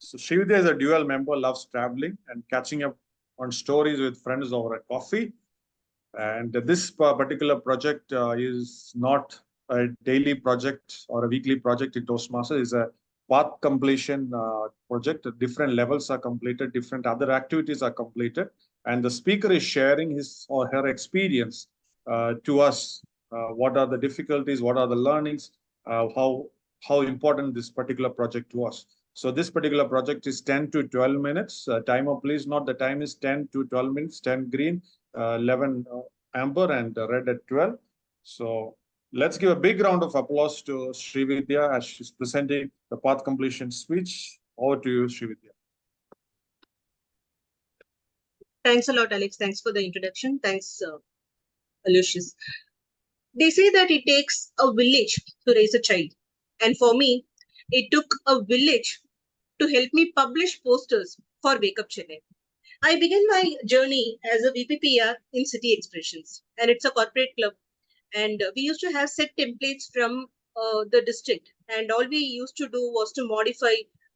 So Srividhya is a dual member, loves traveling and catching up on stories with friends over a coffee. And this particular project is not a daily project or a weekly project in Toastmasters. It's a path completion project. Different levels are completed, different other activities are completed. And the speaker is sharing his or her experience to us. What are the difficulties? What are the learnings? How important this particular project was. So this particular project is 10 to 12 minutes. Timer, please note the time is 10 to 12 minutes, 10 green, 11 amber, and red at 12. So let's give a big round of applause to Srividhya as she's presenting the path completion speech. Over to you, Srividhya. Thanks a lot, Alex. Thanks for the introduction. Thanks, Aloysius. They say that it takes a village to raise a child. And for me, it took a village to help me publish posters for Wake Up Chennai. I began my journey as a VPPR in City Expressions, and it's a corporate club. And we used to have set templates from the district, and all we used to do was to modify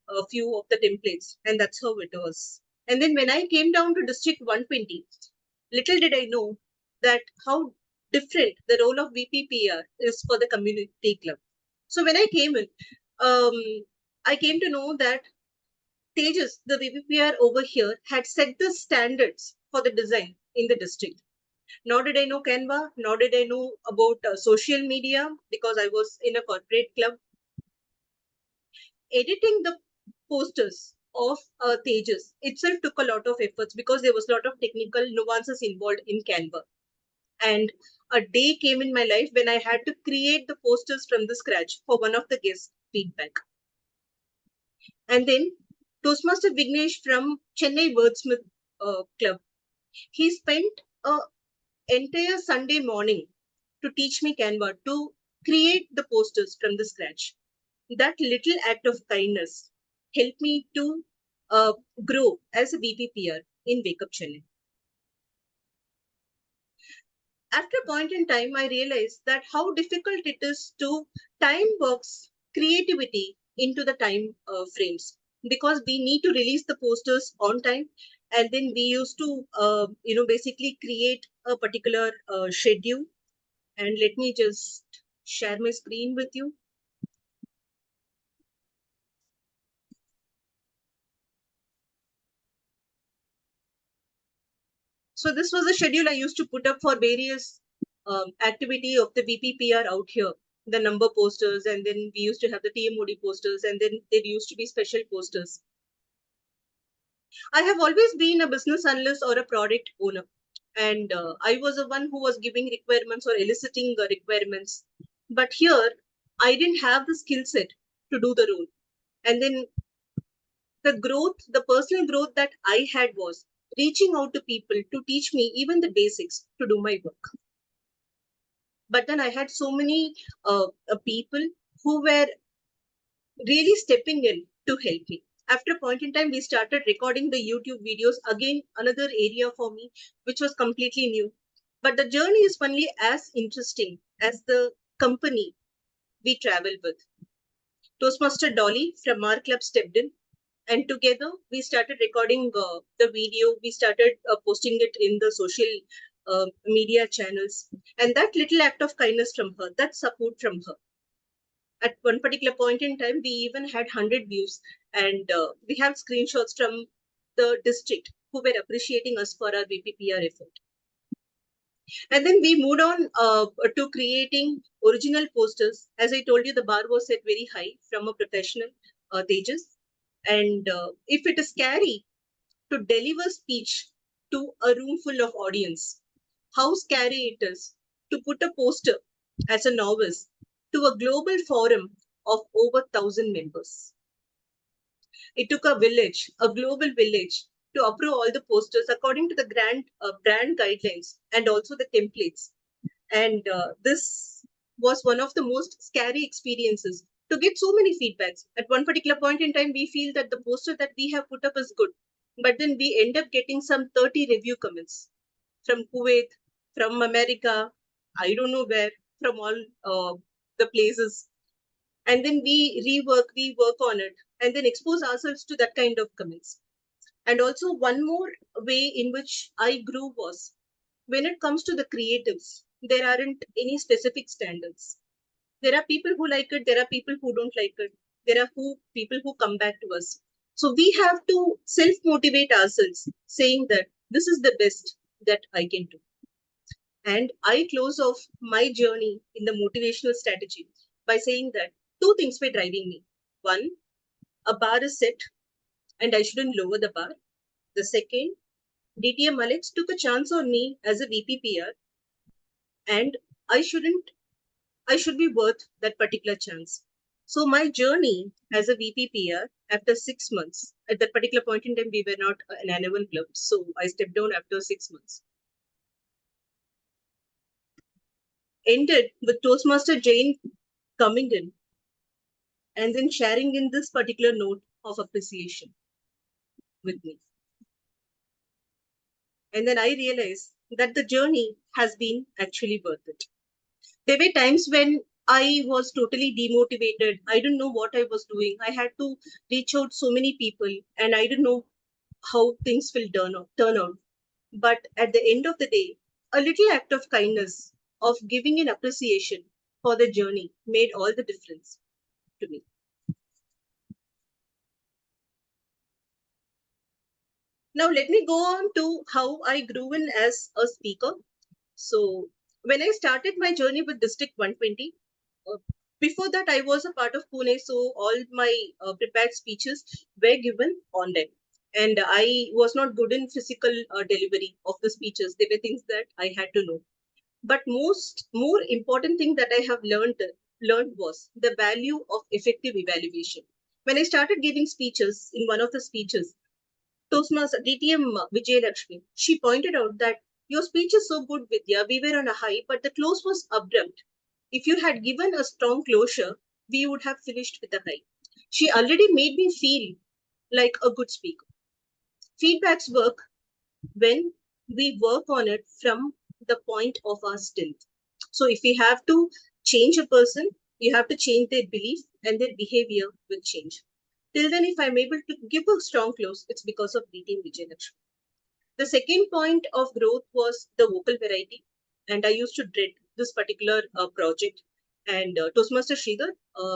a few of the templates, and that's how it was. And then when I came down to District 120, little did I know that how different the role of VPPR is for the community club. So when I came in, I came to know that Tejas, the VPPR over here, had set the standards for the design in the district. Nor did I know Canva, nor did I know about social media because I was in a corporate club. Editing the posters of Tejas itself took a lot of efforts because there was a lot of technical nuances involved in Canva. And a day came in my life when I had to create the posters from the scratch for one of the guest feedback. And then Toastmaster Vignesh from Chennai Wordsmith Club, he spent an entire Sunday morning to teach me Canva to create the posters from the scratch. That little act of kindness helped me to grow as a VPPR in Wake Up Chennai. After a point in time, I realized that how difficult it is to time box creativity into the time frames because we need to release the posters on time, and then we used to basically create a particular schedule. And let me just share my screen with you. So this was a schedule I used to put up for various activity of the VPPR out here, the number posters, and then we used to have the TMOD posters, and then there used to be special posters. I have always been a business analyst or a product owner, and I was the one who was giving requirements or eliciting the requirements. But here, I didn't have the skill set to do the role. And then the growth, the personal growth that I had was reaching out to people to teach me even the basics to do my work. But then I had so many people who were really stepping in to help me. After a point in time, we started recording the YouTube videos. Again, another area for me, which was completely new. But the journey is only as interesting as the company we travel with. Toastmaster Dolly from our club stepped in, and together we started recording the video. We started posting it in the social media channels. And that little act of kindness from her, that support from her. At one particular point in time, we even had 100 views, and we have screenshots from the district who were appreciating us for our VPPR effort. And then we moved on to creating original posters. As I told you, the bar was set very high from a professional, Tejas. And if it is scary to deliver speech to a room full of audience, how scary it is to put a poster as a novice to a global forum of over 1,000 members. It took a village, a global village, to approve all the posters according to the brand guidelines and also the templates. And this was one of the most scary experiences to get so many feedbacks. At one particular point in time, we feel that the poster that we have put up is good, but then we end up getting some 30 review comments from Kuwait, from America, I don't know where, from all the places. and then we work on it, and then expose ourselves to that kind of comments. And also one more way in which I grew was, when it comes to the creatives, there aren't any specific standards. There are people who like it, there are people who don't like it, there are people who come back to us. So we have to self motivate ourselves, saying that this is the best that I can do. And I close off my journey in the motivational strategy by saying that two things were driving me. One, a bar is set and I shouldn't lower the bar. The second, DTM Alex took a chance on me as a VPPR, and I shouldn't, I should be worth that particular chance. So my journey as a VPPR after 6 months, at that particular point in time, we were not an annual club. So I stepped down after 6 months. Ended with Toastmaster Jane coming in and then sharing in this particular note of appreciation with me. And then I realized that the journey has been actually worth it. There were times when I was totally demotivated. I didn't know what I was doing. I had to reach out so many people, and I didn't know how things will turn out. But at the end of the day, a little act of kindness, of giving an appreciation for the journey, made all the difference to me. Now, let me go on to how I grew in as a speaker. So, when I started my journey with District 120, uh, before that, I was a part of Pune, so all my prepared speeches were given online. And I was not good in physical delivery of the speeches. They were things that I had to know. But more important thing that I have learned was the value of effective evaluation. When I started giving speeches, in one of the speeches, Toastmaster DTM Vijayalakshmi, she pointed out that your speech is so good, Vidya. We were on a high, but the close was abrupt. If you had given a strong closure, we would have finished with a high. She already made me feel like a good speaker. Feedbacks work when we work on it from the point of our strength. So if we have to change a person, you have to change their belief and their behavior will change. Till then, if I'm able to give a strong close, it's because of DTM Vijayalakshmi. The second point of growth was the vocal variety. And I used to dread this particular project. And Toastmaster Sridhar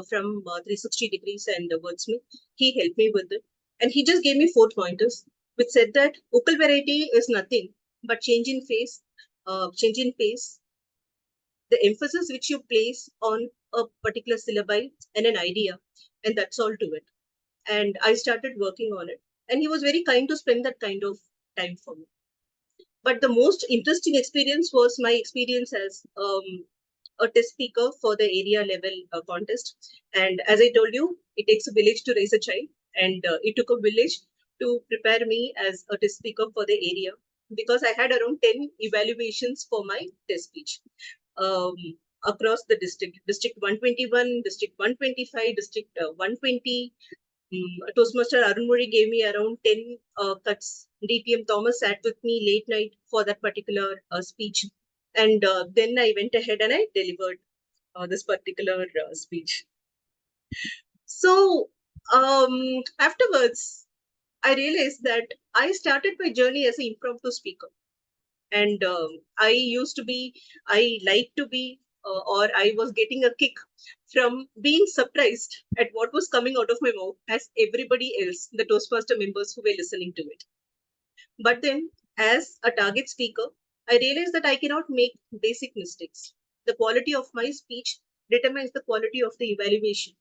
from 360 Degrees and Wordsmith, he helped me with it. And he just gave me 4 pointers, which said that vocal variety is nothing but change in pace, the emphasis which you place on a particular syllabi and an idea, and that's all to it. And I started working on it. And he was very kind to spend that kind of time for me. But the most interesting experience was my experience as a test speaker for the area level contest. And as I told you, it takes a village to raise a child. And it took a village to prepare me as a test speaker for the area, because I had around 10 evaluations for my test speech um, across the district 121, district 125, district 120. Toastmaster Arunmuri gave me around 10 cuts. DTM Thomas sat with me late night for that particular speech. And then I went ahead and I delivered this particular speech. So afterwards, I realized that I started my journey as an impromptu speaker. And I like to be, or I was getting a kick from being surprised at what was coming out of my mouth as everybody else, the Toastmaster members who were listening to it. But then, as a target speaker, I realized that I cannot make basic mistakes. The quality of my speech determines the quality of the evaluation.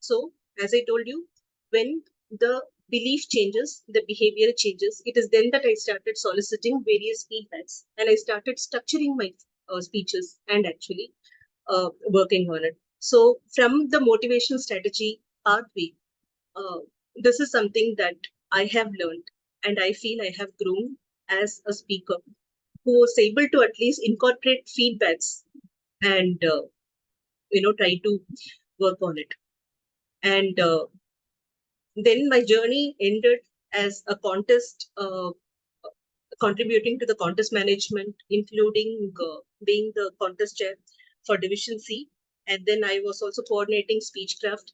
So, as I told you, when the belief changes, the behavior changes, it is then that I started soliciting various feedbacks and I started structuring my speeches and actually working on it. So, from the motivational strategy pathway, uh, this is something that I have learned, and I feel I have grown as a speaker who was able to at least incorporate feedbacks and try to work on it. And then my journey ended as a contest, contributing to the contest management, including being the contest chair for Division C. And then I was also coordinating Speechcraft.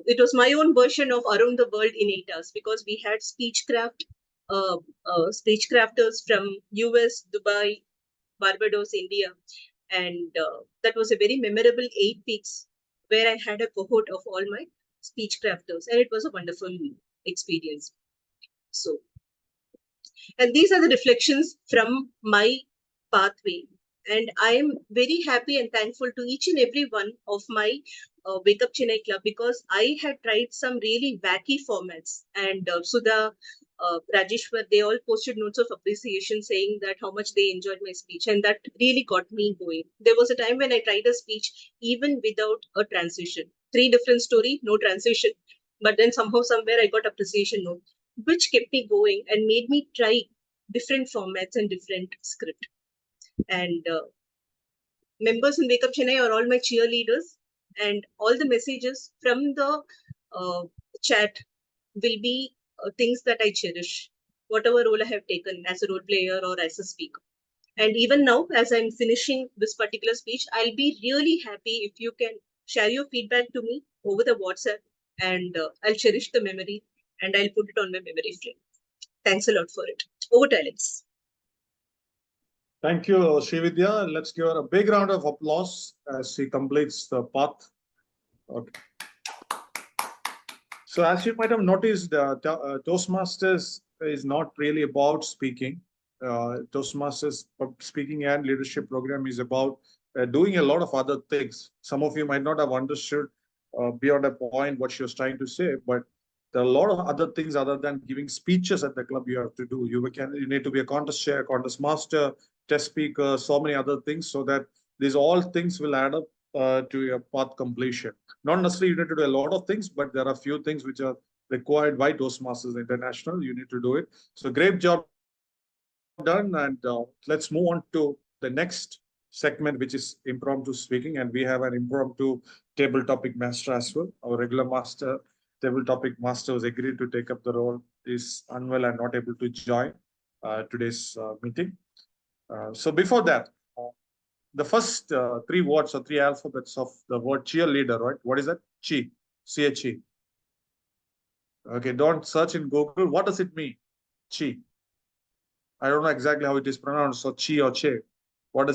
It was my own version of Around the World in 8 hours, because we had speechcrafters from US, Dubai, Barbados, India. And that was a very memorable 8 weeks where I had a cohort of all my speechcrafters, and it was a wonderful experience. So, and these are the reflections from my pathway. And I am very happy and thankful to each and every one of my Wake Up Chennai Club, because I had tried some really wacky formats. And Sudha, Rajeshwar, they all posted notes of appreciation saying that how much they enjoyed my speech. And that really got me going. There was a time when I tried a speech even without a transition. 3 different story, no transition. But then somehow, somewhere, I got appreciation note, which kept me going and made me try different formats and different script. And members in Wake Up Chennai are all my cheerleaders, and all the messages from the chat will be things that I cherish, whatever role I have taken as a role player or as a speaker. And even now, as I'm finishing this particular speech, I'll be really happy if you can share your feedback to me over the WhatsApp, and I'll cherish the memory and I'll put it on my memory frame. Thanks a lot for it. Over to Alex. Thank you, Srividhya. Let's give her a big round of applause as she completes the path. Okay. So as you might have noticed, Toastmasters is not really about speaking. Toastmasters speaking and leadership program is about doing a lot of other things. Some of you might not have understood beyond a point what she was trying to say, but there are a lot of other things other than giving speeches at the club you have to do. You need to be a contest chair, contest master, test speaker, so many other things, so that these all things will add up to your path completion. Not necessarily you need to do a lot of things, but there are a few things which are required by Toastmasters International. You need to do it. So great job done. And let's move on to the next segment, which is impromptu speaking. And we have an impromptu table topic master as well. Our regular master, table topic master, was agreed to take up the role, is unwell and not able to join today's meeting. So before that, the first 3 words or 3 alphabets of the word cheerleader, right? What is that? Chi, C-H-E. Okay, don't search in Google. What does it mean? Chi. I don't know exactly how it is pronounced, so chi or che. What does it